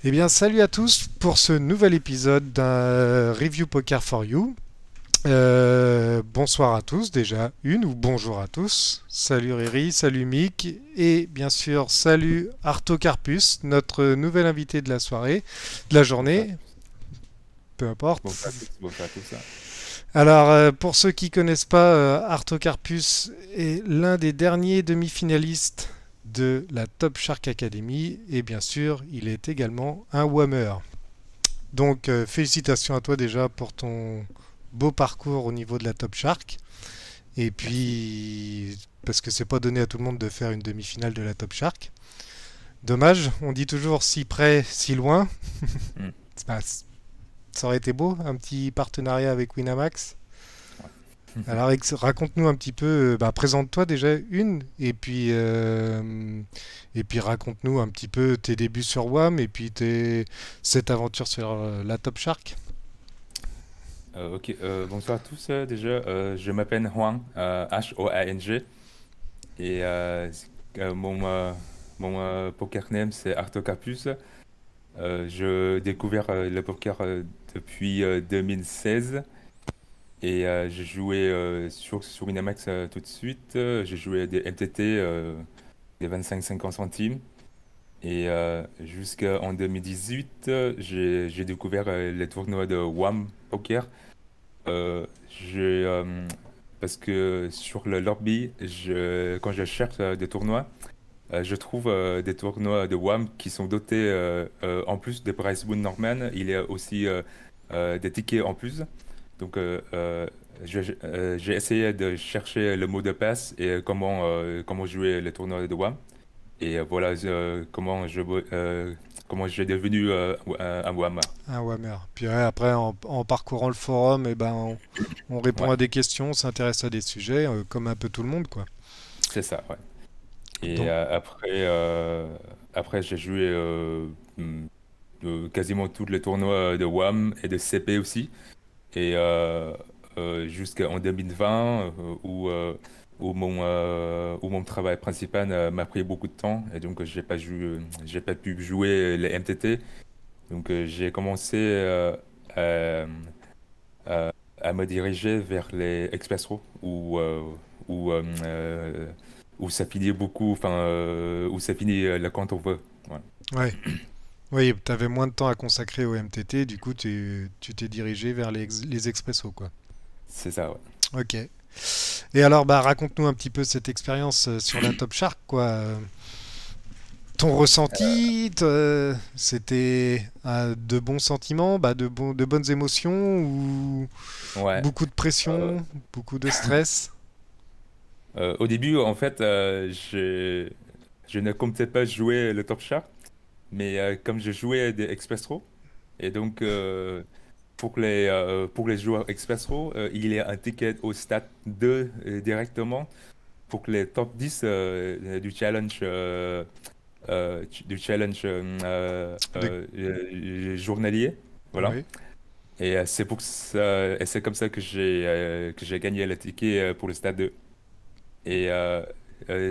Eh bien, salut à tous pour ce nouvel épisode d'un Review Poker for You. Bonsoir à tous, déjà une, ou bonjour à tous. Salut Riri, salut Mick, et bien sûr, salut Artocarpus, notre nouvel invité de la soirée, de la Bonsoir à journée, tous. peu importe. Bonsoir à tous. Bonsoir à tous. Alors, pour ceux qui connaissent pas, Artocarpus est l'un des derniers demi-finalistes de la Top Shark Academy, et bien sûr, il est également un Whammer. Donc, félicitations à toi déjà pour ton beau parcours au niveau de la Top Shark. Et Merci. puis, parce que c'est pas donné à tout le monde de faire une demi-finale de la Top Shark. Dommage, on dit toujours si près, si loin. Hmm. Bah, ça aurait été beau, un petit partenariat avec Winamax. Ouais. Alors, raconte-nous un petit peu, bah, présente-toi déjà une, et puis raconte-nous un petit peu tes débuts sur WAM, et puis cette aventure sur la Top Shark. Ok. Bonsoir à tous. Déjà, je m'appelle Huang, Hoang, et mon poker name c'est Artocapus. Je découvert le poker depuis 2016 et j'ai joué sur Winamax tout de suite. J'ai joué des MTT, des 25-50 centimes. Et jusqu'en 2018, j'ai découvert les tournois de WAM Poker. Euh, j'ai, euh, Parce que sur le lobby, quand je cherche des tournois, je trouve des tournois de WAM qui sont dotés, en plus des prize pool Norman, il y a aussi des tickets en plus. Donc, j'ai essayé de chercher le mot de passe et comment jouer les tournois de WAM. Et voilà comment j'ai devenu un Wama. Un Whammer. Puis ouais, après, en parcourant le forum, eh ben, on répond Ouais, à des questions, on s'intéresse à des sujets, comme un peu tout le monde, quoi. c'est ça, ouais. Et Donc, après j'ai joué quasiment tous les tournois de WAM et de CP aussi. Et jusqu'en 2020, où mon travail principal m'a pris beaucoup de temps. Et donc, j'ai pas pu jouer les MTT. Donc, j'ai commencé à me diriger vers les Expresso où, où ça finit beaucoup, enfin, où ça finit le quand on veut. Ouais. ouais. Oui, tu avais moins de temps à consacrer au MTT, du coup, tu t'es dirigé vers les expressos, quoi. C'est ça, ouais. Ok. Et alors, bah, raconte-nous un petit peu cette expérience sur la Top Shark, quoi. Ton ressenti, c'était de bons sentiments, bah, de bonnes émotions ou Ouais. beaucoup de Euh, pression, beaucoup de stress? Au début, en fait, je ne comptais pas jouer le Top Chart, mais comme je jouais des Express Pro, et donc pour les joueurs Express Pro, il y a un ticket au stade 2 directement pour que les top 10 du challenge De... journalier. Voilà. Oui, Et c'est comme ça que j'ai gagné le ticket pour le stade 2. Et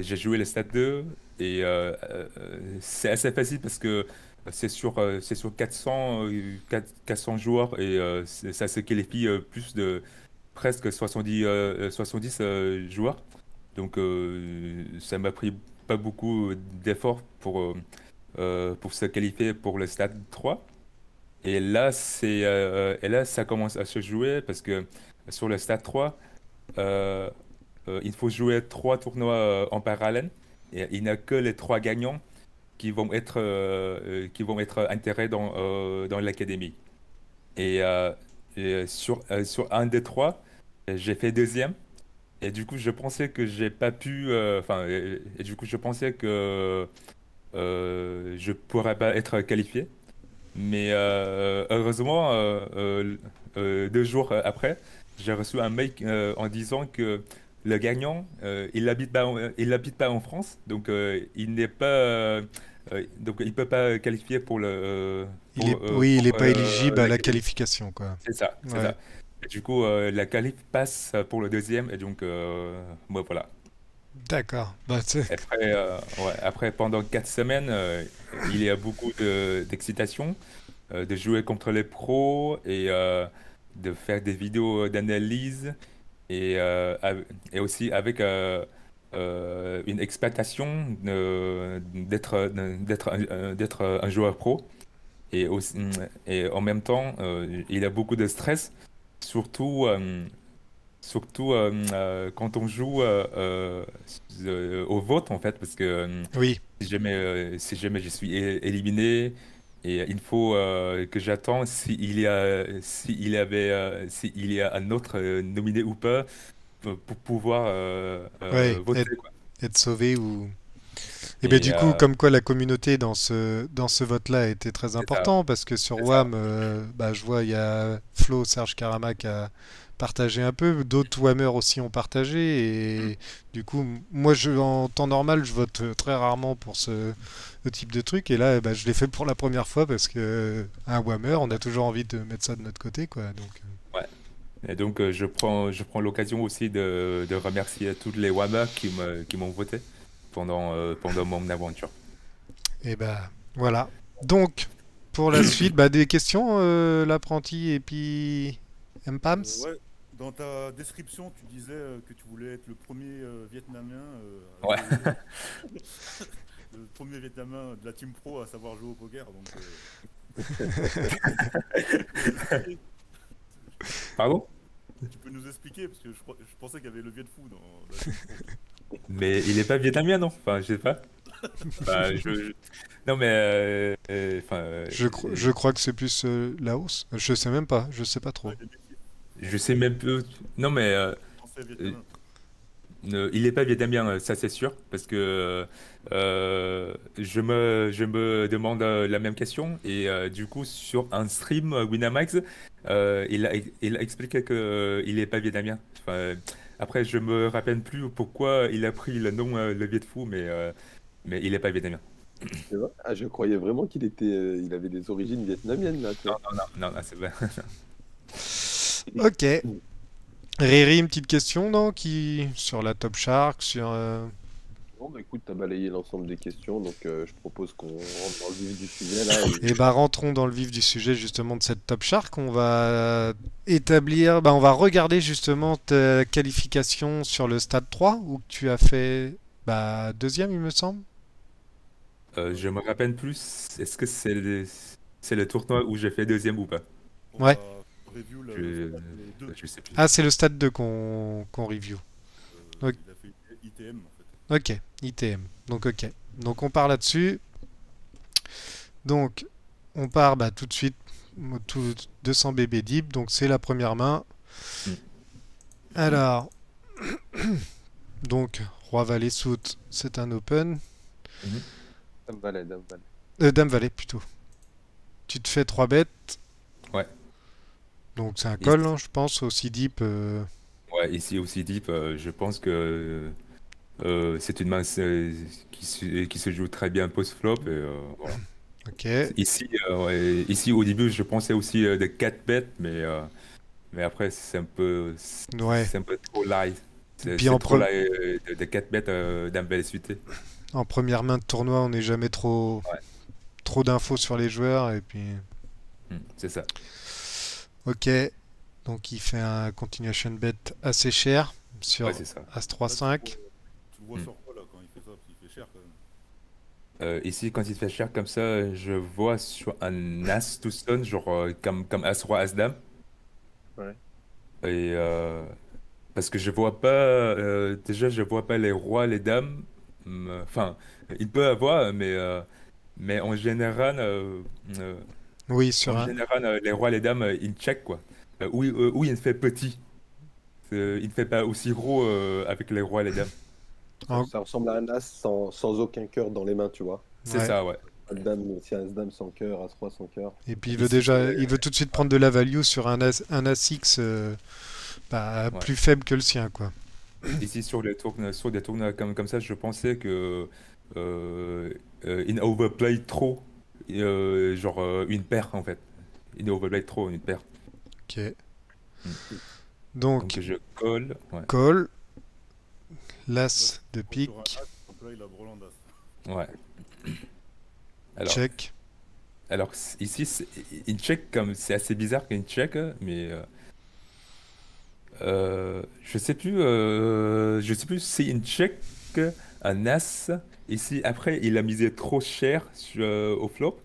j'ai joué le stade 2 et c'est assez facile parce que c'est sur 400 joueurs et ça se qualifie plus de presque 70 joueurs. Donc ça m'a pris pas beaucoup d'efforts pour se qualifier pour le stade 3. Et là, ça commence à se jouer parce que sur le stade 3, euh, il faut jouer trois tournois en parallèle. Et il n'y a que les trois gagnants qui vont être intégrés dans l'académie. Et, sur un des trois, j'ai fait deuxième. Et du coup, je pensais que j'ai pas pu. Enfin, et du coup, je pensais que je pourrais pas être qualifié. Mais heureusement, 2 jours après, j'ai reçu un mail en disant que le gagnant, il habite pas en France, donc il n'est pas, donc il peut pas qualifier oui, il est pour pas éligible à la l'académie. qualification, quoi. C'est ça, c'est Ouais. ça. Et du coup, la qualif passe pour le deuxième, et donc, moi voilà. D'accord. Bah, Après, pendant 4 semaines, il y a beaucoup d'excitation, de jouer contre les pros et de faire des vidéos d'analyse et aussi avec une expectation d'être un joueur pro. Et en même temps, il y a beaucoup de stress, surtout, quand on joue au vote, en fait, parce que oui. si jamais je suis éliminé, et il faut que j'attends s'il y a un autre nominé ou pas pour pouvoir Ouais. voter, quoi. Être sauvé ou. Et ben Et du coup, comme quoi la communauté dans ce vote-là a été très c'est ça, important parce que sur c'est ça. WAM, bah, je vois il y a Flo, Serge Karama qui a partagé un peu, d'autres WAMers aussi ont partagé et du coup, moi en temps normal, je vote très rarement pour ce type de truc et là, bah, je l'ai fait pour la première fois parce que un WAMer, on a toujours envie de mettre ça de notre côté, quoi. Donc, Ouais. Et donc, je prends l'occasion aussi de remercier tous les WAMA qui m'ont voté pendant mon aventure. et bah voilà. Donc, pour la suite, bah, des questions, l'apprenti et puis Mpams? Ouais, dans ta description, tu disais que tu voulais être le premier Vietnamien Ouais. le premier Vietnamien de la team pro à savoir jouer au poker. Donc, Pardon? tu peux nous expliquer parce que je pensais qu'il y avait le Viet Fou dans la team pro. Mais il est pas vietnamien, non? Enfin, je sais pas. Enfin, Non, mais enfin, Je crois que c'est plus Laos. Je sais même pas. Je sais pas Ouais, trop. des métis, je sais même peu. Non, mais français, euh, vietnamien. il est pas vietnamien, ça c'est sûr, parce que je me demande la même question et du coup sur un stream Winamax, il a expliqué que il est pas vietnamien. Enfin, après je me rappelle plus pourquoi il a pris le nom le Viet Fou, mais il est pas vietnamien. C'est vrai. Ah, je croyais vraiment il avait des origines vietnamiennes, là, tu Non, vois. non, non, non, non, c'est vrai. Ok. Riri, une petite question, non, qui sur la Top Shark, sur. Bon, bah écoute, t'as balayé l'ensemble des questions, donc je propose qu'on rentre dans le vif du sujet, là. Et bah rentrons dans le vif du sujet justement de cette Top Shark. On va établir, bah on va regarder justement ta qualification sur le stade 3 où tu as fait bah deuxième, il me semble. Je me rappelle plus. Est-ce que c'est le tournoi où j'ai fait deuxième ou pas? On Ouais. va review le Je stade 2. je sais plus. Ah, c'est le stade 2 qu'on review. Ok. Il a fait ITM en fait. Ok, ITM. Donc ok. Donc on part là-dessus. Donc on part bah, tout de suite tout 200 bébés deep. Donc c'est la première main. Hmm. Alors donc Roi Valet Sout, c'est un open. Mhm. Dame Valet, Dame Valet. Dame Valet plutôt. Tu te fais 3 bêtes. Ouais. Donc c'est un call, Ici, hein, je pense, aussi deep. ouais, ici aussi deep, je pense que c'est une main qui se joue très bien post-flop. Et, voilà. Ok. Ici, ouais, ici, au début, je pensais aussi de 4 bêtes, mais après, Ouais. c'est un peu trop light. C'est Puis c'est trop light de 4 bêtes d'un bel suité. en première main de tournoi, on n'est jamais Ouais, trop d'infos sur les joueurs. Et puis. c'est ça. Ok. Donc il fait un continuation bet assez cher Ouais, sur c'est ça. As Là, tu le vois, 3-5. tu le vois Hmm. sur quoi là quand il fait ça? Parce qu'il fait cher quand même. Ici, quand il fait cher comme ça, je vois sur un As tout seul, genre comme As-Roi, As-Dame. Ouais. Et parce que je vois pas, déjà, je vois pas les rois, les dames. Enfin, il peut avoir, mais euh, Oui, en sur un. général, les rois, les dames, ils check quoi. Ou il fait petit. Il ne fait pas aussi gros avec les rois et les dames. Ça, en- ça ressemble à un as sans aucun cœur dans les mains, tu vois. C'est Ouais. ça, ouais. Dame, si un as-dame sans cœur, as-roi sans cœur. Et puis Ici, il veut tout de suite prendre de la value sur un As-X bah, ouais. plus faible que le sien, quoi. Ici, sur des tournois comme ça, je pensais que il overplay trop, genre une paire en fait. Il overplay trop une paire. Ok. Hmm. Donc Donc je colle, ouais. call. l'as de Donc, sur un pique, as, on play la brelan d'as. Ouais. Alors, check. alors ici, une check, comme c'est assez bizarre qu'une check, mais je sais plus si une check, un as. Ici, après, il a misé trop cher au flop.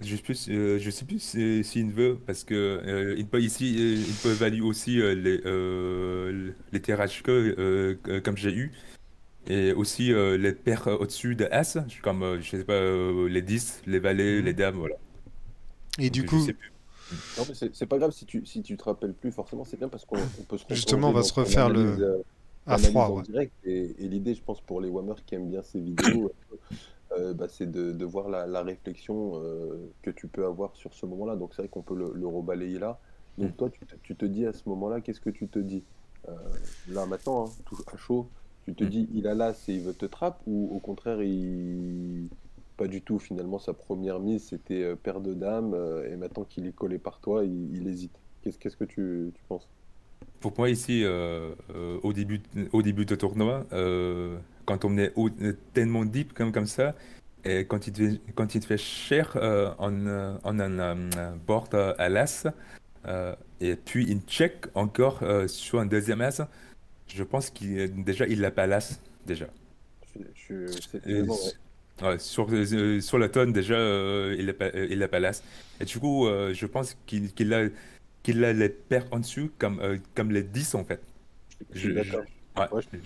Je sais plus s'il veut, parce que il peut ici, il peut value aussi les tirages comme j'ai eu, et aussi les paires au-dessus de As, comme je sais pas, les 10 les valets, les Mhm. dames, voilà. Et Donc du je coup, sais plus. Mm. Non, mais c'est pas grave si tu te rappelles plus, forcément, c'est bien parce qu'on peut se justement, on replonger va dans se ton refaire analyse, à froid, en ouais. direct. Et l'idée, je pense, pour les Whammers qui aiment bien ces vidéos, bah, c'est de voir la réflexion que tu peux avoir sur ce moment-là. Donc, c'est vrai qu'on peut le rebalayer là. Mm. Donc, toi, tu te dis à ce moment-là, qu'est-ce que tu te dis? Euh, Là, maintenant, hein, tout à chaud, tu te Mm. dis, il a là, c'est il veut te trappe ou au contraire, il. Pas du tout, finalement, sa première mise, c'était paire de dames, et maintenant qu'il est collé par toi, il hésite. Qu'est-ce que tu penses? Pour moi ici, au début de tournoi, quand on est tellement deep comme ça, et quand il te fait cher en un board à l'as, et puis une check encore sur un deuxième as, je pense qu'il déjà il l'a pas l'as déjà. C'est Et bon, ouais. ouais, sur la tonne déjà il a pas l'as. Et du coup je pense qu'il a les paires en dessous comme les 10 en fait. Je suis d'accord. Ouais, Moi, je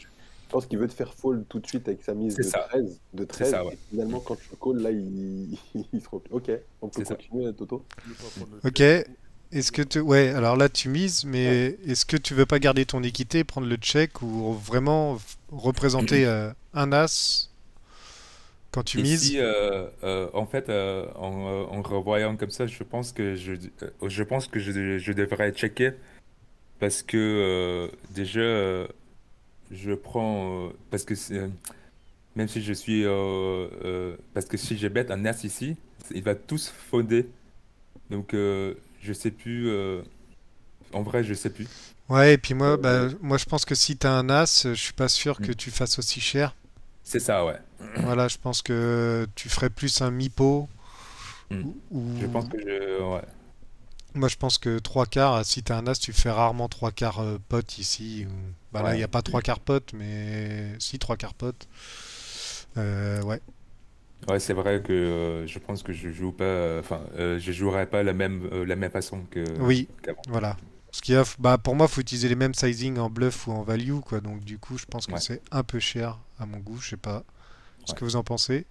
pense qu'il veut te faire fold tout de suite avec sa mise c'est de ça, 13, c'est ça, ouais, et finalement, quand tu call, là, il se replie. Ok, on peut c'est ça. continuer, Toto? Tu veux pas prendre le Ok. check, du coup? Est-ce que tu... Ouais, alors là, tu mises, Ouais. mais est-ce que tu veux pas garder ton équité, prendre le check ou vraiment représenter un as quand tu mises? Ici, en fait, en revoyant comme ça, je pense que je devrais checker parce que déjà, je prends parce que même si je suis parce que si je bête un as ici, il va tous fonder. Donc, je sais plus. En vrai, je sais plus. Ouais, et puis moi, Euh, moi je pense que si t'as un as, je suis pas sûr que Mm. tu fasses aussi cher. C'est ça, ouais. Voilà, je pense que tu ferais plus un mi-pot Mm. Je pense ou... que ouais. Moi je pense que trois quarts, si t'as un as, tu fais rarement trois quarts pot ici. Bah là, il n'y Ouais. a pas trois quarts pot, mais si trois quarts pot. Ouais. Ouais, c'est vrai que je pense que je joue pas, enfin, je jouerai pas la même façon Oui, qu'avant. voilà. Ce qu'il y a, bah, pour moi, faut utiliser les mêmes sizing en bluff ou en value, quoi. Donc du coup, je pense que Ouais, c'est un peu cher à mon goût. Je sais pas ce ouais. que vous en pensez.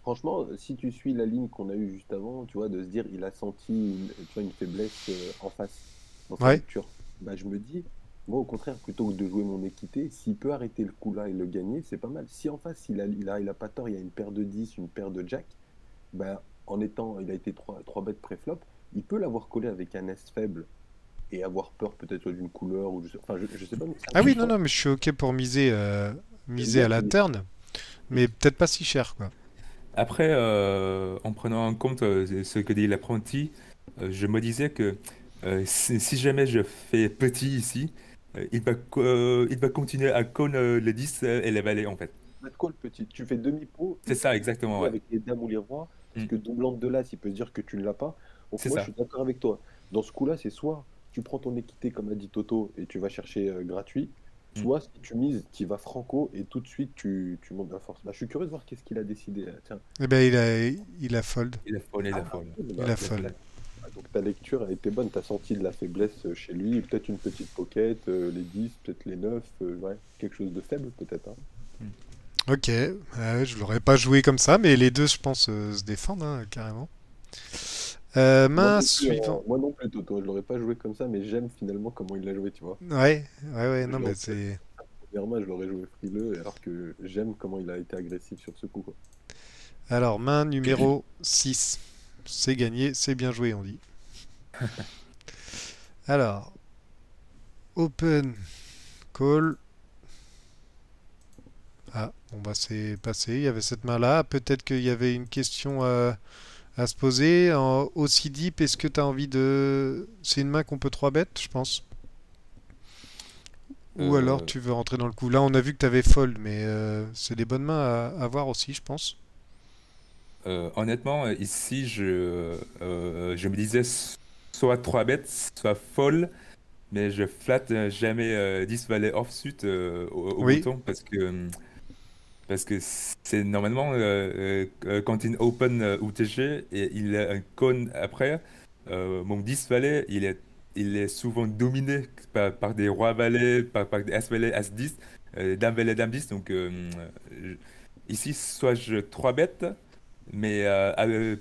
Franchement, si tu suis la ligne qu'on a eue juste avant, tu vois, de se dire, il a senti tu vois, une faiblesse en face dans sa Ouais. lecture, bah, je me dis, moi, au contraire, plutôt que de jouer mon équité, s'il peut arrêter le coup là et le gagner, c'est pas mal. Si en face, il a pas tort, il y a une paire de 10, une paire de jack, bah, il a été 3 bêtes préflop, il peut l'avoir collé avec un S faible et avoir peur peut-être d'une couleur, ou enfin, je sais pas, mais c'est Ah oui, non, intéressant. non, mais je suis ok pour miser, J'aime miser bien à la ces turn, mais peut-être pas si cher, quoi. Après, en prenant en compte ce que dit l'apprenti, je me disais que si jamais je fais petit ici, il va continuer à con les 10 et les valets en fait. Mat call petit, tu fais demi-pot C'est et tu ça, fais exactement, demi-pot ouais. avec les dames ou les rois, parce Mm. que doublante de l'as, il peut se dire que tu ne l'as pas. Donc C'est moi, je ça. suis d'accord avec toi. Dans ce coup-là, c'est soit tu prends ton équité, comme a dit Toto, et tu vas chercher gratuit, Mm. soit si tu mises, tu vas franco, et tout de suite, tu montes la force. Bah, je suis curieux de voir qu'est-ce qu'il a décidé. Tiens. Eh ben, il a fold. Il a folle, il a Ah, folle. ok, Il a bah, Il a fold. folle. donc ta lecture a été bonne, tu as senti de la faiblesse chez lui, peut-être une petite pocket, les 10, peut-être les 9, ouais, quelque chose de faible peut-être, hein. Mm. Ok, je l'aurais pas joué comme ça, mais les deux, je pense, se défendent, hein, carrément. Main suivant. Moi non plus, Toto, je l'aurais pas joué comme ça, mais j'aime finalement comment il l'a joué, tu vois. Ouais, ouais, Je non, mais l'aurais c'est... Premièrement, je l'aurais joué frileux, alors que j'aime comment il a été agressif sur ce coup, quoi. Alors, main numéro 6. C'est gagné, c'est bien joué, on dit. Alors, open, call. Ah, bon bah c'est passé, il y avait cette main-là. Peut-être qu'il y avait une question à se poser. Aussi deep, est-ce que tu as envie de... C'est une main qu'on peut 3 bet, je pense. Ou alors Euh, tu veux rentrer dans le coup. Là, on a vu que tu avais fold, mais c'est des bonnes mains à voir aussi, je pense. Honnêtement, ici, je me disais soit 3 bêtes, soit fold, mais je flatte jamais 10 valets offsuit au Oui, bouton parce que c'est normalement quand il open UTG et il a un con après, mon 10 valets, il est souvent dominé par des rois valets, par des as valets, as 10, dame valet, dame 10. Donc je- ici, soit je 3 bêtes, mais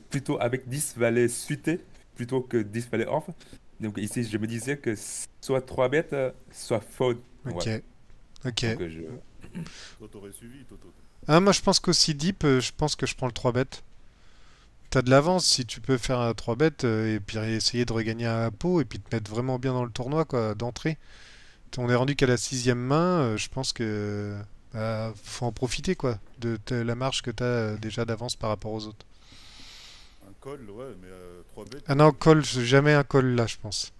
plutôt avec 10 valets suités plutôt que 10 valets off. Donc ici, je me disais que soit 3 bêtes, soit fold. ok, Ouais. ok. Donc Toi, t'aurais suivi, Toto. Ah, moi je pense qu'aussi deep, je pense que je prends le 3 bet. T'as de l'avance si tu peux faire un 3 bet et puis essayer de regagner un pot et puis te mettre vraiment bien dans le tournoi quoi, d'entrée. On est rendu qu'à la sixième main, je pense que faut en profiter quoi, la marge que t'as déjà d'avance par rapport aux autres. Un call, ouais, mais 3 bêtes, Ah non, call, jamais un call là je pense.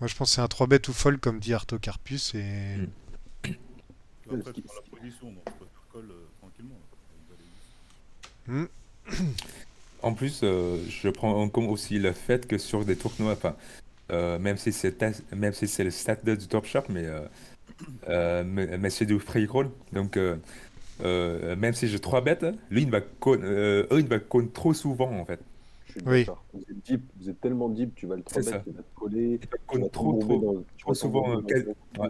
Moi je pense que c'est un 3 bet ou fold comme dit Artocarpus et... Hmm. puis après, tu prends la position, donc tu peux faire call tranquillement. Là, avec valet 10. Hmm, En plus, je prends en compte aussi le fait que sur des tournois, enfin, même si c'est le stade du Top Shop, mais c'est du free roll. Donc, même si j'ai 3 bêtes, lui, il va con trop souvent, en fait. Je suis oui, d'accord. Vous êtes deep, vous êtes tellement deep, tu vas le 3 C'est bet, ça. il va te coller, Il va tu con vas trop, t'embourber trop, dans, tu trop vas souvent, t'embourber dans le bon ouais. truc.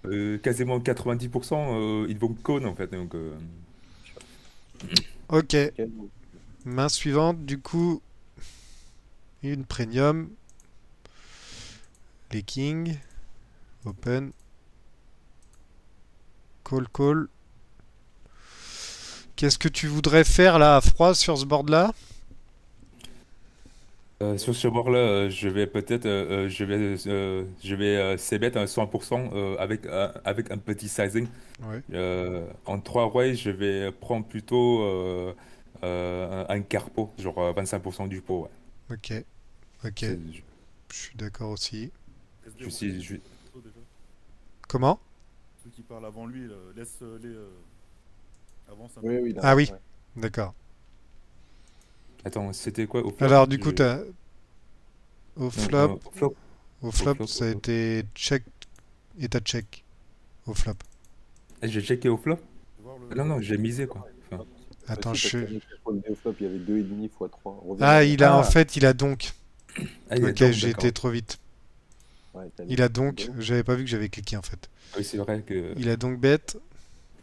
Ouais. Quasiment 90%, ils vont con, en fait. Donc, ok. Ok. Main suivante, du coup, une premium, les kings, open, call, call. Qu'est-ce que tu voudrais faire là à froid sur ce board là? sur ce bord-là, je vais c-bet à 100% avec un petit sizing. Ouais, En 3 ways, je vais prendre plutôt un quart pot, genre 25% du pot. Ouais. ok, ok, C'est- je suis d'accord aussi. SD, je on fait suis, des je- Toto, déjà. Comment? Ceux qui parlent avant lui, là, laisse les. Avance un Oui, peu. oui, Ah là. oui, Ouais. d'accord. Attends, c'était quoi au flop? Alors du coup, au Non, flop, au flop. au Au flop, flop. ça a été check et t'as check au flop. J'ai checké au flop? Tu vois Non, non, le j'ai misé quoi. Enfin, Attends, Si, parce je... qu'il y avait foldé au flop, il y avait 2,5 x 3. Reviens en Ah, arrière. il a en Ah, fait, il a donc. il est Ok, donc, j'ai été d'accord. trop vite. Ouais, t'as Il a mis donc, donc. j'avais pas vu que j'avais cliqué en fait. Oui, c'est vrai que Il a donc bête.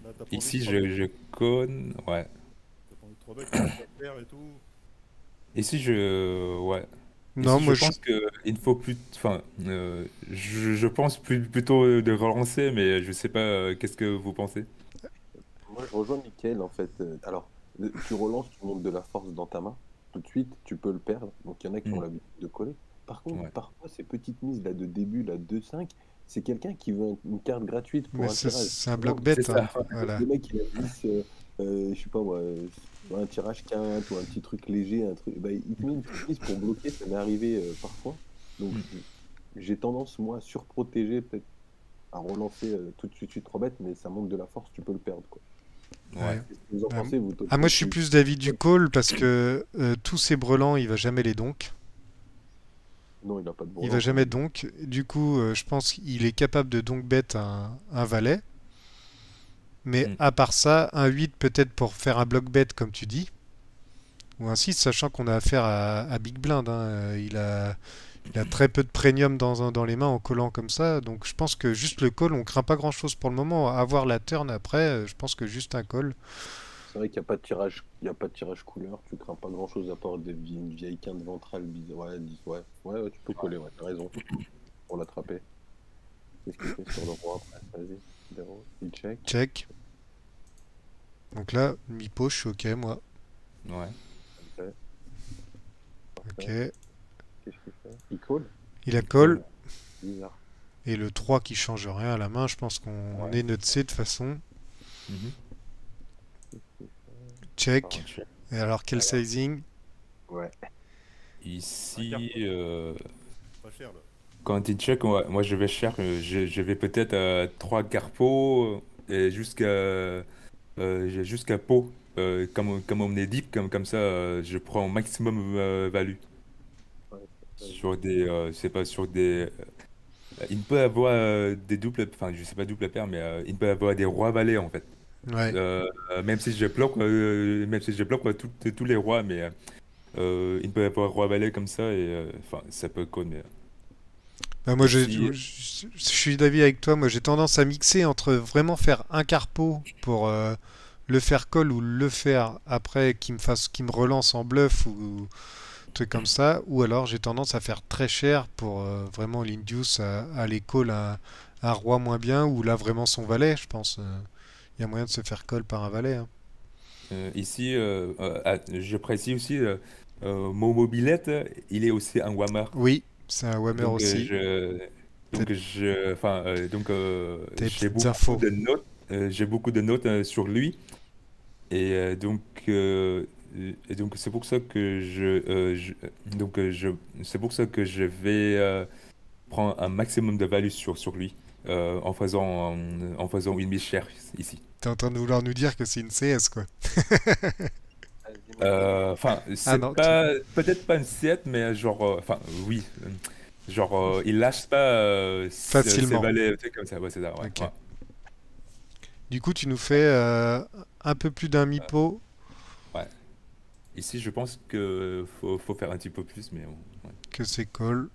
Là, t'as pas envie de ici, 3 bêtes. je conne. Ouais. T'as pas envie de 3 bêtes, tu vas faire et tout. Ici, ouais. Non, Ici, je moi je... pense que il ne faut plus. Enfin, je pense plutôt de relancer, mais je sais pas. Qu'est-ce que vous pensez? Moi, je rejoins Mickaël en fait. Alors, tu relances, tu montes de la force dans ta main. Tout de suite, tu peux le perdre. Donc, il y en a qui ont Hmm, l'habitude de coller. Par contre, ouais. parfois, ces petites mises là de début, là 2-5, c'est quelqu'un qui veut une carte gratuite Mais pour un tirage. c'est un Par bloc exemple, C'est bête, hein. ça. Voilà. le mec, il a 10, je sais pas moi, un tirage quinte ou un petit truc léger, un truc, bah, il te met une petite mise pour bloquer, ça m'est arrivé parfois. Donc, Hmm, j'ai tendance, moi, à surprotéger, peut-être à relancer tout de suite 3 bêtes, mais ça manque de la force, tu peux le perdre, quoi. ouais. Ouais. Qu'est-ce que vous en Ah, pensez, vous, ah, Toto? moi je suis plus d'avis du call parce que tous ces brelans, il va jamais les donc. Non, il a pas de Il va bourrelan quand jamais même. donc. Du coup, je pense qu'il est capable de donc bet un valet. Mais Hmm, à part ça, un 8 peut-être pour faire un bloc bet comme tu dis. Ou un 6, sachant qu'on a affaire à Big Blind, hein. Il a très peu de premium dans les mains en collant comme ça. Donc je pense que juste le call, on craint pas grand-chose pour le moment. Avoir la turn après, je pense que juste un call. C'est vrai qu'il n'y a pas de tirage, il y a pas de tirage couleur, tu crains pas grand-chose à part une vieille quinte ventrale bizarre. Ouais, ouais, tu peux coller, ouais, t'as raison, pour l'attraper. Qu'est-ce qu'il fait sur le roi après? Vas-y, zéro. Il check. Check. Donc là, mi-pot, je suis ok, moi. ouais. Parfait, Ok. parfait. Qu'est-ce qu'il fait? Il call? Il a Il call. colle. Bizarre. Et le 3 qui change rien à la main, je pense qu'on Ouais. est notre C de toute façon. Mhm. Qu'est-ce qu'il fait? Check. Check. Et alors, quel Alors, sizing? ouais. Un quart Ici, pot, pas cher là. quand il check, moi je vais cher, je vais peut-être 3 carpos jusqu'à pot. Comme on est deep, comme ça, je prends au maximum value. Ouais, Sur des, c'est pas sur des. Il peut avoir des doubles, enfin je sais pas double paire, mais il peut avoir des rois valets en fait. Ouais. Même si je bloque tous les rois, mais il peut avoir roi valet comme ça et enfin ça peut call, mais Bah, moi, ici. je suis d'avis avec toi. Moi, j'ai tendance à mixer entre vraiment faire un carpo pour le faire call ou le faire après qu'il me relance en bluff ou truc comme ça. Ou alors, j'ai tendance à faire très cher pour vraiment l'induce à aller call un roi moins bien ou là vraiment son valet, je pense. Il y a moyen de se faire call par un valet, hein. Ici, je précise aussi, mon mobilette, il est aussi un Whammer. Oui, c'est un Whammer Donc, aussi. Peut-être des j'ai petites beaucoup infos. de notes, sur lui. Et c'est pour ça que c'est pour ça que je vais prendre un maximum de value sur lui en faisant une mise chère ici. T'es en train de vouloir nous dire que c'est une CS, quoi. dis-moi tout. Enfin, Ah c'est non, pas peut-être pas une 7, mais genre, enfin, oui, genre, il lâche pas ses facilement. valets, tu sais, comme ça, ouais, c'est ça, ouais, Ok. ouais. Du coup, tu nous fais un peu plus d'un Euh, mi-pot ouais. Ici, je pense que faut faire un petit peu plus, mais bon, ouais. que c'est call.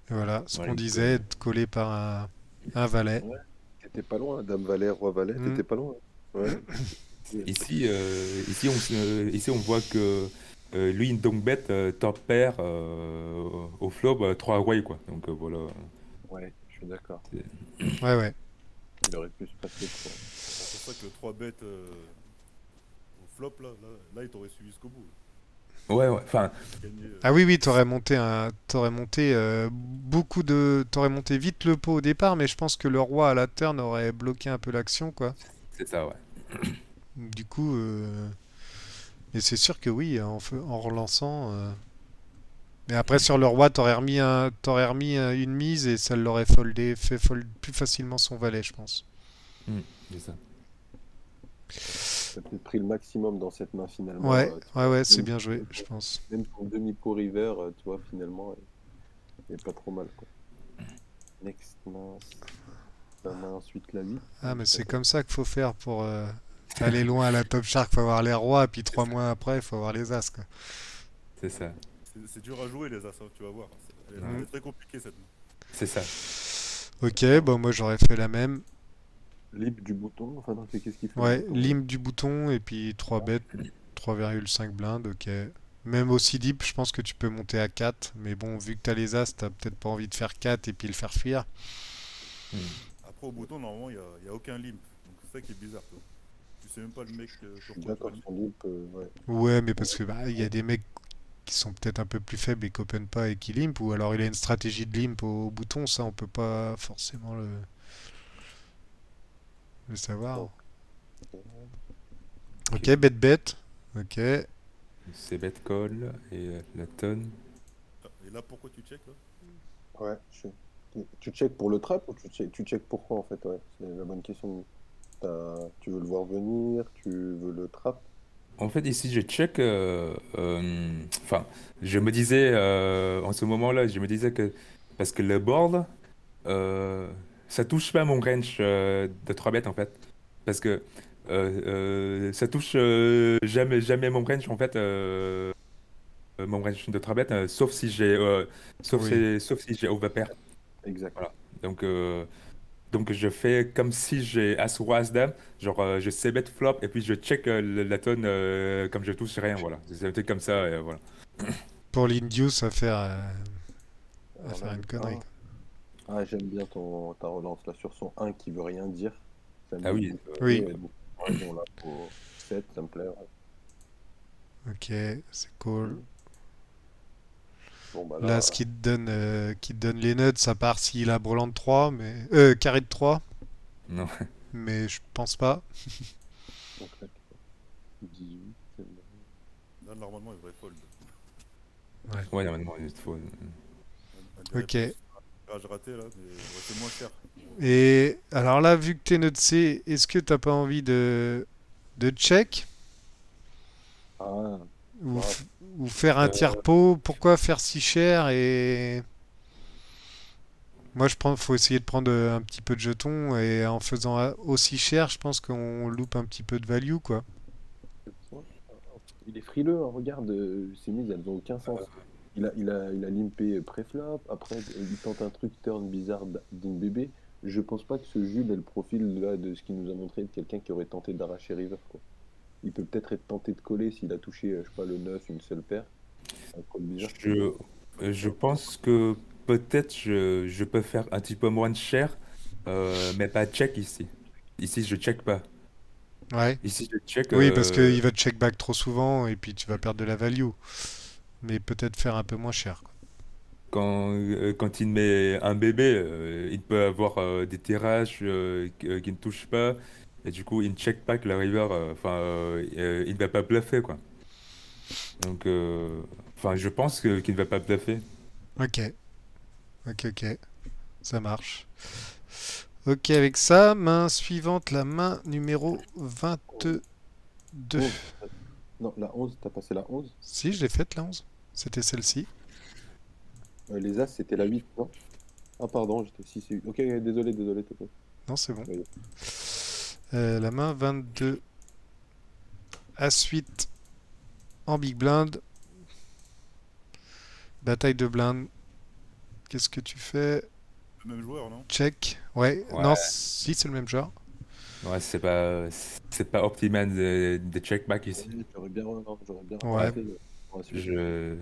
Et voilà, ce Voilà, qu'on une disait, colle. être collé par un valet. Ouais, t'étais pas loin, Dame Valet, Roi Valet, Hmm. t'étais pas loin. Ouais. Et- Ici, on voit que lui, une donc bête, top pair au flop, 3 away, quoi. Donc voilà. Ouais, je suis d'accord. C'est- Ouais, ouais. Il aurait pu se passer quoi. C'est pour ça que le 3 bêtes au flop, là, il t'aurait suivi jusqu'au bout. Ouais, ouais, enfin, Gagné. Ah oui, oui, t'aurais monté t'aurais monté vite le pot au départ, mais je pense que le roi à la turn aurait bloqué un peu l'action, quoi. c'est ça, ouais. Du coup, et c'est sûr que oui, en relançant. Mais après, sur le roi, t'aurais remis une mise et ça l'aurait fait fold plus facilement son valet, je pense. Hmm, c'est ça. T'as peut-être pris le maximum dans cette main finalement. Ouais, Tu ouais, vois, ouais, c'est bien joué, je pense. même ton demi-pot river, tu vois, finalement, il est pas trop mal quoi. Next main, la main ensuite la 8. Ah, mais c'est comme ça qu'il faut faire pour aller loin à la Top Shark. Faut avoir les rois, et puis C'est 3 mois après, il faut avoir les as, quoi. c'est ça. C'est dur à jouer, les as, hein, tu vas voir. Elle Ouais. est très compliquée, cette main. C'est ça. Ok, bon, moi j'aurais fait la même. Lip du bouton, enfin non, qu'est-ce qu'il fait le Ouais, bouton? lime du bouton et puis 3 bêtes, 3,5 blindes, ok. Même aussi deep, je pense que tu peux monter à 4. Mais bon, vu que t'as les as, t'as peut-être pas envie de faire 4 et puis le faire fuir. Hmm. Après, au bouton, normalement, il y a aucun limp. Donc, c'est ça qui est bizarre, toi. Tu sais même pas le mec Je sur suis quoi tu d'accord, limp. son lip, ouais. Ouais, mais parce que bah, il y a des mecs qui sont peut-être un peu plus faibles et qui open pas et qui limp, ou alors il a une stratégie de limp au bouton, ça on peut pas forcément le savoir. Bon, Ok, Ok. bet. Ok. C'est bet call et la tonne. Ah, et là, pourquoi tu check, là? ouais, tu check pour le trap ou tu check pourquoi en fait, ouais, c'est la bonne question. Tu veux le voir venir, tu veux le trap? En fait, ici, je check. Enfin, je me disais en ce moment-là, je me disais que parce que le board, euh, ça touche pas mon range de 3 bêtes en fait. Parce que ça touche jamais mon range en fait. Mon range de 3 bêtes, Oui. sauf si j'ai overpair. Exact. Voilà. Donc, donc je fais comme si j'ai As roi As dame, genre je sais bet flop et puis je check la tonne comme je touche rien, voilà. C'est un truc comme ça, et voilà. Pour l'induce à Alors là, faire le une connerie, 1. quoi. Ah, j'aime bien ta relance là sur son 1 qui veut rien dire. Ça Ah met oui, Oui. beaucoup de raison là pour 7, ça me plaît. Ouais. Ok, c'est cool. Bon bah Là, là, qui te donne les nuts, à part s'il a brelan de 3, mais carré de 3, non. mais je pense pas. donc là, 18. Là, normalement, il devrait fold. Ouais. Ouais, normalement, il faut. Un dirait Ok. pas que c'est un tirage raté là, mais ouais, c'est moins cher. Et alors là, vu que t'es notre C, est-ce que t'as pas envie de check Ah, ou, bah, ou faire un tiers Euh, pot? Pourquoi faire si cher? Et moi, faut essayer de prendre un petit peu de jetons et en faisant aussi cher, je pense qu'on loupe un petit peu de value, quoi. ouais. Il est frileux, hein, regarde, ces mises, elles n'ont aucun sens. Il a limpé préflop, après il tente un truc turn bizarre d'InBB. Je pense pas que ce Jules ait le profil là, de ce qu'il nous a montré de quelqu'un qui aurait tenté d'arracher river, quoi. Il peut peut-être être tenté de coller s'il a touché, je sais pas, le 9 une seule paire. Un call bizarre qui peut. je pense que peut-être je peux faire un petit peu moins de cher, mais pas check ici. Ici, je check pas. Ouais. Ici, je check. Oui, parce qu'il va check back trop souvent et puis tu vas perdre de la value. Mais peut-être faire un peu moins cher, quoi. Quand il met un bébé, il peut avoir des tirages qui ne touchent pas. Et du coup, il ne check pas que la river, il ne va pas bluffer, quoi. Donc, je pense qu'il ne va pas bluffer. Ok, ok, ça marche. Ok, avec ça, main suivante, la main numéro 22. 11. Non, la 11, t'as passé la 11. Si, je l'ai faite, la 11. C'était celle-ci. Les As, c'était la 8, non? Ah, pardon, j'étais 6 et 8. Ok, désolé, Toto. Non, c'est bon. Ouais. La main 22. As-8 en big blind. Bataille de blind. Qu'est-ce que tu fais? Le même joueur, non? Check. Ouais, non, Ouais, si, c'est le même genre. ouais, c'est pas optimal de check back ici. Ouais, j'aurais bien Ouais, Ouais, rattrapé pour la suite. je,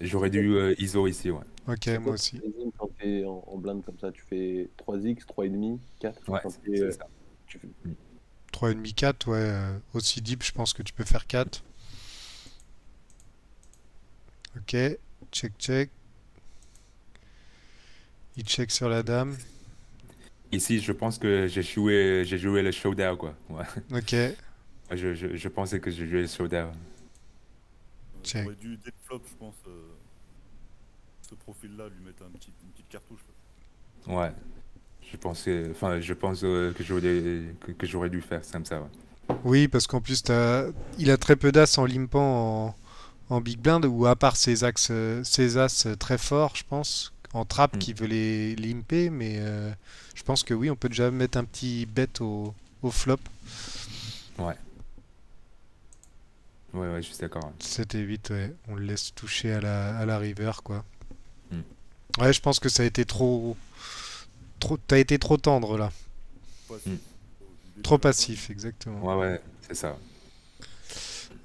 j'aurais dû ISO ici, ouais. ok, C'est moi quoi ton aussi. sizing quand t'es en blind comme ça? Tu fais 3x, 3,5, 4 Ouais, quand c'est ça. tu fais... 3,5, 4, ouais. Aussi deep, je pense que tu peux faire 4. Ok, check. Il check sur la dame. Ici, je pense que j'ai joué le showdown, quoi. Ouais. Ok, Ouais, je pensais que j'ai joué le showdown. check. T'aurais dû, dès le flop, je pense, ce profil-là, lui mettre une petite cartouche. Ouais, je pense que j'aurais dû faire comme ça, ouais. Oui, parce qu'en plus, il a très peu d'as en limpant en big blind, ou à part ses as très forts, je pense, en trap Hmm. qui veut les limper, mais je pense que oui, on peut déjà mettre un petit bet au flop. Ouais, ouais, je suis d'accord, ouais. 7 et 8, ouais. On le laisse toucher à la river, quoi. Hmm. Ouais, je pense que ça a été t'as été trop tendre là. Hmm. Passif. Du début Trop à la fin. passif, exactement. Ouais, c'est ça.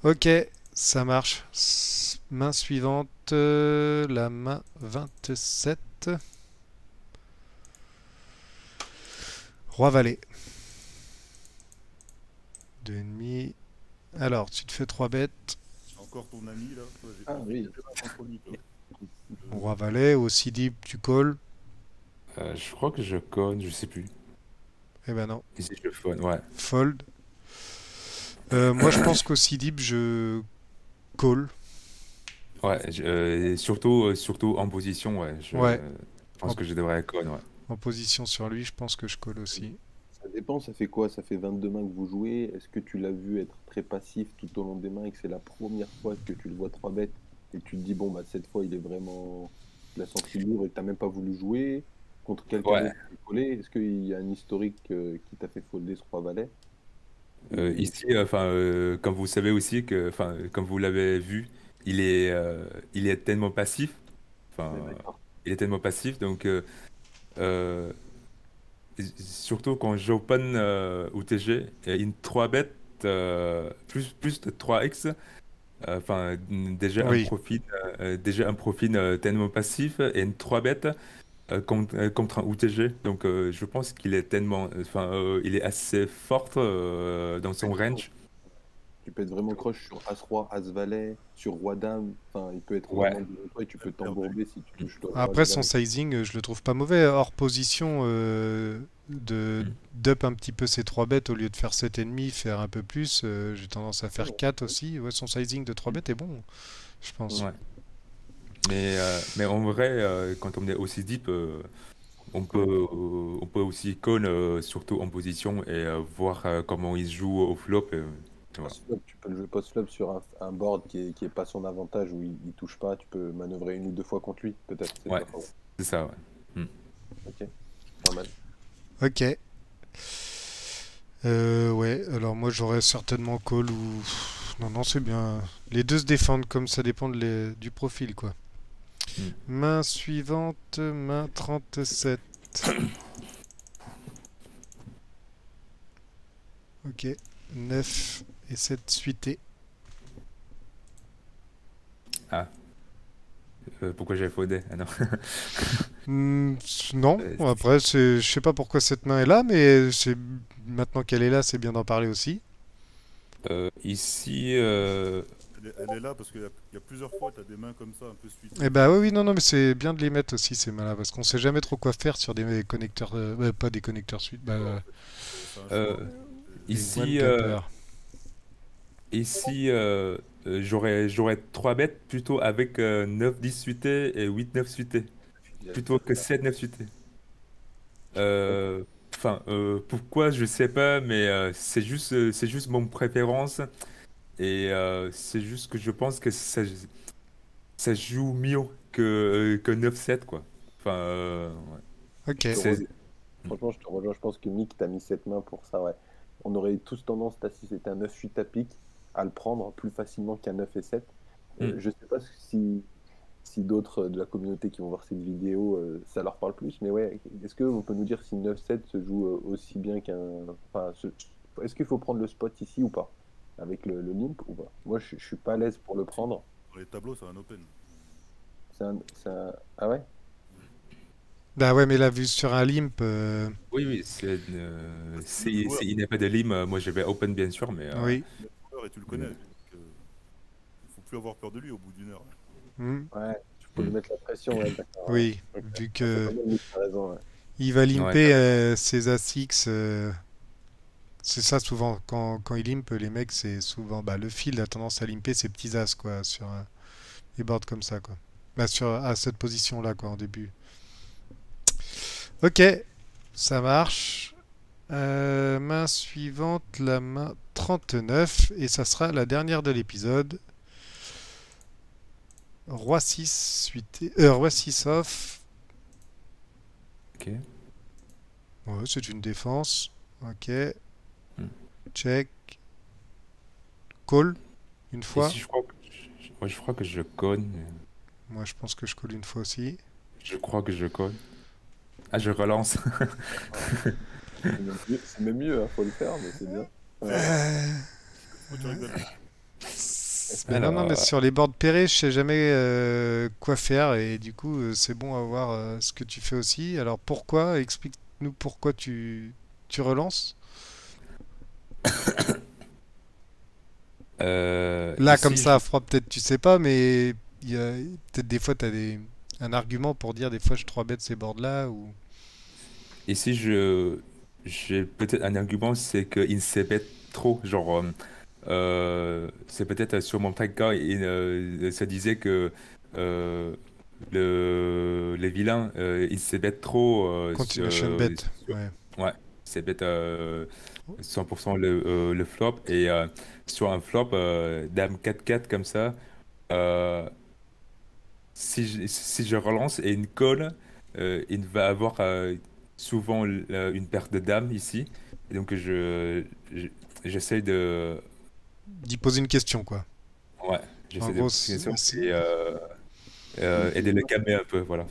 Ok, ça marche. Main suivante, la main 27. Roi Valet. 2,5. Alors, tu te fais 3 bêtes. C'est encore ton ami, là. Toi, Ah oui. j'ai pas contre lui, toi. Roi Valet, aussi deep, tu calls. Je crois que je conne, je sais plus. Eh ben non, Ici, je phone, ouais. fold. Moi, je pense qu'aussi deep, je call. Ouais, surtout en position, ouais. Je Ouais, pense en, que je devrais conne, ouais. en position sur lui, je pense que je call aussi. Ça dépend, ça fait quoi? Ça fait 22 mains que vous jouez. Est-ce que tu l'as vu être très passif tout au long des mains et que c'est la première fois que tu le vois 3 bêtes et tu te dis, bon, bah, cette fois, il est vraiment. Il a senti lourd et t'as même pas voulu jouer contre quelqu'un Ouais, d'autre qui collé? Est-ce qu'il y a un historique qui t'a fait folder ce 3 valets? Ou... ici, comme vous savez aussi comme vous l'avez vu, il est tellement passif. Enfin, Ouais, d'accord. il est tellement passif, donc euh, surtout quand j'open UTG, une 3 bet plus de 3x, Oui, déjà un profil tellement passif et une 3 bet contre un UTG. Donc je pense qu'il est il est assez fort dans son range. Tu peux être vraiment croche sur As-Roi, As-Valet, sur Roi-Dame. Enfin, il peut être Ouais. vraiment devant toi et tu peux t'embourber si tu touches le Roi, le après son Valet. sizing, je le trouve pas mauvais. Hors position, de Mm. d'up un petit peu ses 3 bêtes au lieu de faire 7,5, faire un peu plus. J'ai tendance à Ouais, faire 4 aussi. Ouais, son sizing de 3 bêtes est bon, je pense. Ouais. Mais en vrai, quand on est aussi deep, on peut aussi call, surtout en position, et voir comment il joue au flop. Voilà. Post-flop, tu peux le jouer post-flop sur un board qui est pas son avantage, où il touche pas, tu peux manœuvrer une ou deux fois contre lui, peut-être, c'est Ouais, pas faux. c'est ça, ouais. Hmm. Ok, pas mal. Ok. Ouais, alors moi j'aurais certainement call ou... Non, non, c'est bien. Les deux se défendent comme ça dépend du profil, quoi. Hmm. Main suivante, main 37. Ok, 9 et 7 suités. Ah, pourquoi j'ai faudé? Ah non. Non, Euh, après, je sais pas pourquoi cette main est là, mais c'est maintenant qu'elle est là, c'est bien d'en parler aussi. Ici, Elle est là parce qu'il y a plusieurs fois, tu as des mains comme ça, un peu Eh suitées. bah oui, oui, non, non, mais c'est bien de les mettre aussi, ces mains-là, parce qu'on sait jamais trop quoi faire sur des connecteurs, pas des connecteurs suite, C'est ça, en fait. C'est un choix. euh, des one ici, gapper. ici, j'aurais 3 bêtes plutôt avec 9-10 suité et 8-9 suité, plutôt que 7-9 suité. Ok. Euh, Enfin, pourquoi, je sais pas, mais c'est juste mon préférence, et c'est juste que je pense que ça joue mieux que 9-7, quoi. Enfin, ouais. Ok. Je te C'est... rejoins. Franchement, je te rejoins. Je pense que Mick t'a mis cette main pour ça, ouais. On aurait tous tendance, si c'était un 9-8 à pique, à le prendre plus facilement qu'un 9 et 7. Hmm. Je sais pas si d'autres de la communauté qui vont voir cette vidéo, ça leur parle plus, mais ouais, est-ce qu'on peut nous dire si 9-7 se joue aussi bien qu'un. Enfin, est-ce qu'il faut prendre le spot ici ou pas? Avec le limp ou pas? Moi, je suis pas à l'aise pour le prendre. Dans les tableaux, c'est un open. Ah ouais? Bah ouais, mais la vue sur un limp, Oui, oui, Parce que le joueur, il n'y a pas de lim, moi je vais open bien sûr, mais oui. le joueur et tu le connais. Donc, il faut plus avoir peur de lui au bout d'une heure. Hmm, Ouais, tu peux lui hmm. mettre la pression, ouais, d'accord, ouais. oui, Ok. vu Ah, c'est que pas mal, Mick, t'as raison, ouais. il va Ouais, limper ses As-X. C'est ça souvent, quand il limp, les mecs, c'est souvent... Bah, le fil a tendance à limper ses petits As, quoi, sur les boards comme ça, quoi. Bah, à cette position-là, quoi, en début. Ok, ça marche. Main suivante, la main 39, et ça sera la dernière de l'épisode. Roi 6 suité, Roi 6 off. ok. Ouais, c'est une défense. Ok, Hmm. check. Call, une fois. Ici, ouais, je crois que je cogne. Moi, je pense que je call une fois aussi. Je crois que je cogne. Ah, je relance. Ah, c'est même mieux, hein, faut le faire, mais c'est bien. Ouais. Euh, Pourquoi tu rigoles? Mais non, non, mais Alors, sur les boards pairés, je sais jamais quoi faire et du coup, c'est bon à voir ce que tu fais aussi. Alors pourquoi? Explique-nous pourquoi tu relances. Là, comme ici, ça, à froid, peut-être tu sais pas, mais il y a peut-être des fois, tu as un argument pour dire des fois je 3 bet ces boards-là ou. ici, j'ai peut-être un argument, c'est qu'il se bête trop. Genre, c'est peut-être sur mon tracker, il se disait que euh, les vilains, ils se bêtent trop Continuation bet. Ouais. ouais, ils se bêtent 100% le flop. Et sur un flop, dame 4-4 comme ça, euh, si je relance et une colle, il va avoir souvent une paire de dames ici. Et donc je- j'essaie de... D'y poser une question, quoi. Ouais, En j'essaie de gros, poser une question et Donc, aider le calmer un peu, voilà.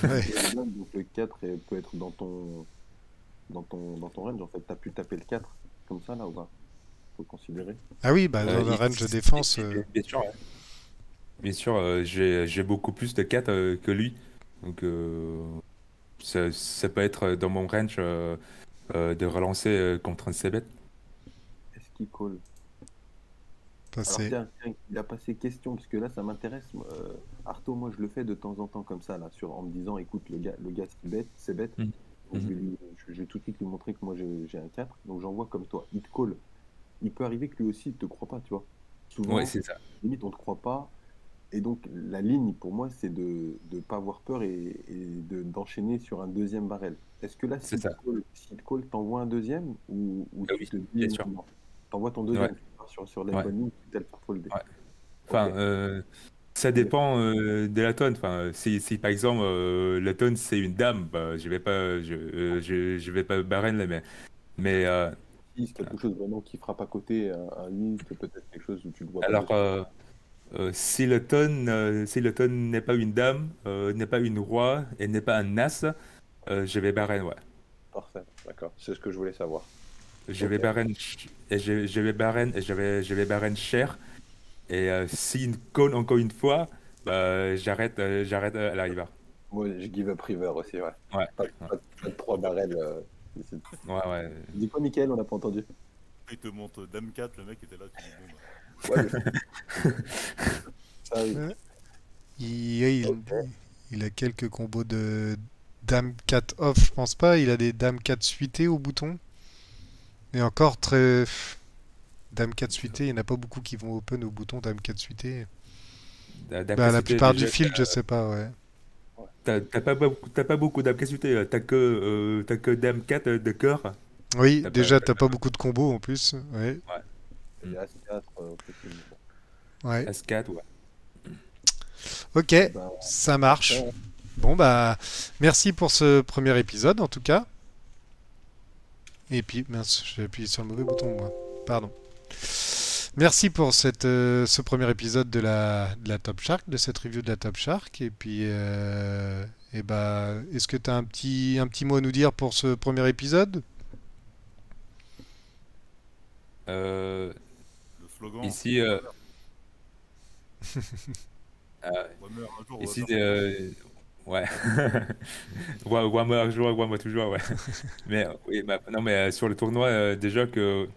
ouais. il y a le bluff, donc le 4 peut être dans ton range, en fait. T'as pu taper le 4 comme ça, là, ou pas? Faut considérer. Ah oui, bah dans le range de défense. Bien sûr, ouais. Bien sûr, j'ai beaucoup plus de 4 que lui. Donc ça peut être dans mon range de relancer contre un c-bet. Est-ce qu'il call? Alors, Passer. tiens, il a passé question, parce que là, ça m'intéresse. Arto, moi, je le fais de temps en temps comme ça, là, en me disant, écoute, le gars c'est bête. Mhm. Donc, Mhm. je vais tout de suite lui montrer que moi, j'ai un 4. Donc, j'envoie comme toi. Il te call. Il peut arriver que lui aussi, il te croit pas, tu vois. Ouais, Souvent, c'est ça. limite, on te croit pas. Et donc, la ligne, pour moi, c'est de ne pas avoir peur d'enchaîner sur un deuxième barrel. Est-ce que là, C'est ça. s'il te call, t'envoies un deuxième ou tu Oui, te bien dis sûr. non? T'envoies ton Ouais, deuxième sur la ouais, bonne ligne, tu le faire folder. ouais. Ok, Enfin, ça ça dépend. dépend de la tonne. Enfin, si par exemple la tonne c'est une dame, bah, je vais pas barren là, mais Si c'est quelque chose vraiment qui frappe à côté, un liste, peut-être quelque chose où tu ne le vois pas alors dessus. si le tonne n'est pas une dame, n'est pas une roi et n'est pas un as, je vais barren, ouais. Parfait, d'accord. C'est ce que je voulais savoir. Je Ok. vais barren et je vais barren et je vais barren cher. Et s'il conne encore une fois, bah, j'arrête à la river. Moi, je give up river aussi, ouais. Ouais, Pas de 3 barrels. ouais, ouais. Tu dis quoi, Mickaël? On n'a pas entendu. Il te montre Dame 4, le mec était là, tu dis bon, bah, Ouais, mais ça arrive. Ouais. Il, Ok. il a quelques combos de Dame 4 off, je pense pas. Il a des Dame 4 suitées au bouton. Et encore très. Dame 4 suitées, il n'y en a pas beaucoup qui vont open au bouton Dame 4 suitées. Bah, la D'Apcacité, plupart du déjà, field, je sais pas, ouais. Ouais. t'as pas beaucoup d'Apcacité, t'as que Dame 4 de cœur. Oui, T'as pas, déjà, t'as pas beaucoup de combos en plus. Ouais, ouais. Il y Hmm. a As-4, effectivement. ouais. As-4, ouais. Ok, Ben, ça parfait, marche. hein. Bon, bah, merci pour ce premier épisode, en tout cas. Et puis, mince, j'ai appuyé sur le mauvais bouton, moi. Pardon. Merci pour ce premier épisode de la Top Shark, de cette review de la Top Shark. Et puis, et bah, est-ce que tu as un petit mot à nous dire pour ce premier épisode? Euh, le slogan, ici, euh, Whammer, un jour, ici, Whammer toujours. ouais. Moi toujours, moi toujours, ouais. Mais oui, bah, non, mais sur le tournoi, déjà que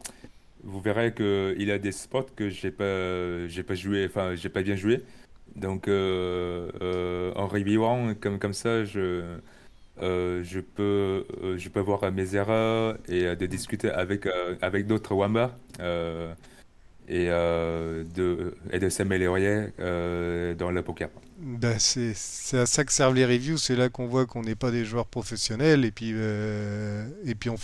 vous verrez que il y a des spots que j'ai pas joué, enfin, j'ai pas bien joué. Donc, en reviewant comme ça, je peux voir mes erreurs et de discuter avec d'autres Wamba et de s'améliorer dans le poker. Bah, c'est à ça que servent les reviews. C'est là qu'on voit qu'on n'est pas des joueurs professionnels. Et puis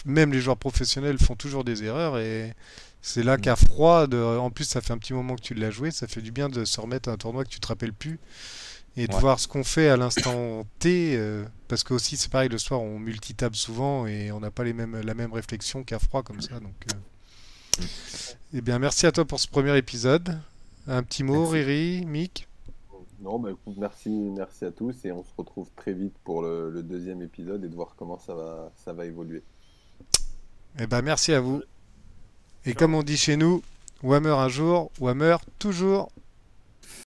même les joueurs professionnels font toujours des erreurs. Et c'est là Mm. qu'à froid, en plus, ça fait un petit moment que tu l'as joué. Ça fait du bien de se remettre à un tournoi que tu te rappelles plus. Et de Ouais, voir ce qu'on fait à l'instant T, parce que aussi c'est pareil, le soir on multitable souvent et on n'a pas la même réflexion qu'à froid comme ça. Donc, mm. eh bien, merci à toi pour ce premier épisode. Un petit mot, Merci. Riri, Mick. Non, bah écoute, merci à tous et on se retrouve très vite pour le deuxième épisode et de voir comment ça va évoluer. Eh ben, merci à vous. Allez, Et comme ciao. on dit chez nous, Whammer un jour, Whammer toujours.